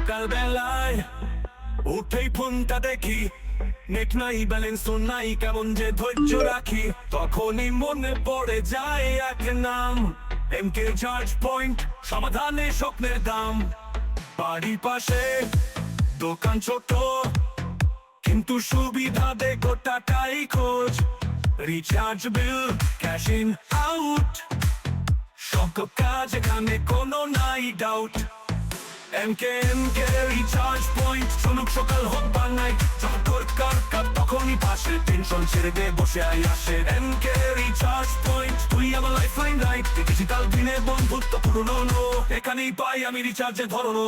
সকাল বেলায় উঠেই ফোনটা দেখি, নেট নাই, ব্যালেন্সও নাই, কেমন যে ধৈর্য রাখি। তখনই মনে পড়ে যায় এক নাম, এমকে চার্জ পয়েন্ট, সমাধানে স্বপ্নের দাম। বাড়ির পাশে দোকান ছোট, কিন্তু সুবিধা দে গোটাটাই খোঁজ। Recharge bill, cash in out, সব কাজ এখানে কোনো নাই ডাউট। এমকে রিচার্জ পয়েন্ট, চলুক সকাল হোক বা নাইট, যখন দরকার তখনই পাশে, টেনশন ছেড়ে দে বসে আই আসে। এমকে রিচার্জ পয়েন্ট, তুই আমার লাইফ লাইন রাইট, ডিজিটাল দিনে বন্ধুত্ব পুরনো, এখানেই পাই আমি রিচার্জের ধরন।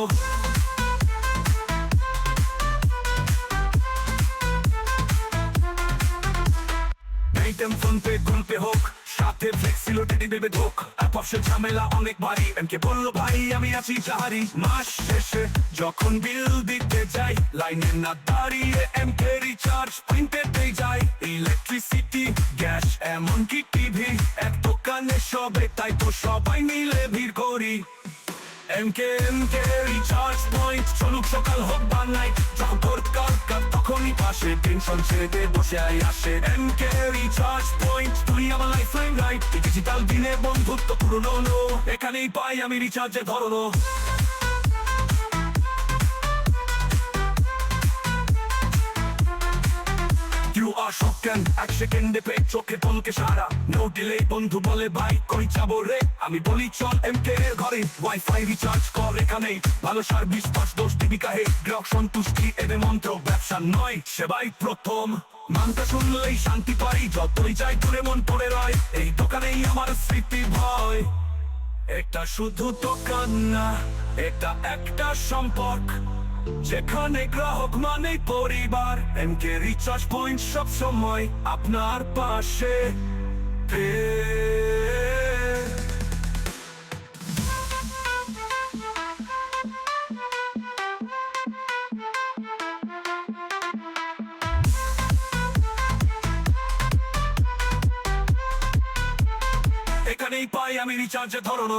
ফোন পে, গুগল পে হোক, সাথে ফ্লেক্সিলোটি দেবে ধোক, অ্যাপসের ঝামেলা অনেক ভারী। এমকে বললো ভাই আমি আছি চাহারি, মাস শেষে যখন বিল দিতে যাই, লাইনে না দাঁড়িয়ে এমকে রিচার্জ পয়েন্টে যাই। ইলেকট্রিসিটি, গ্যাস, এমনকি টিভি, এক দোকানে সবে, তাই তো সবাই মিলে ভিড় করি। এমকে রিচার্জ পয়েন্ট, চলুক সকাল হোক বা নাইট, যখন দরকার তখনই পাশে, টেনশন ছেড়ে দে বসে আই আসে। এমকে রিচার্জ পয়েন্ট, তুই আমার লাইফ লাইন রাইট, ডিজিটাল দিনে বন্ধুত্ব পুরনো, এখানেই পাই আমি রিচার্জের ধরন। এক সেকেন্ডে পে, চোখে পলকে সারা, নো ডিলে। বন্ধু বলে ভাই কই যাবো রে, আমি বলি চল এমকে এর ঘরে, ওয়াইফাই রিচার্জ কর এখানেই, ভালো সার্ভিস, 10 টিভি কাহে, গ্রাহক সন্তুষ্টি এদের মন্ত্র, ব্যবসা নয় সেবাই প্রথম। মানটা শুনলেই শান্তি পাই, যতই যাই দূরে মন পড়ে রয়, এই দোকানেই আমার স্মৃতি ভয়। এটা শুধু দোকান না, এটা একটা সম্পর্ক, যেখানে গ্রাহক মানে পরিবার। এমকে রিচার্জ পয়েন্ট সব সময় আপনার পাশে। এখানেই পাই আমি রিচার্জের ধরন।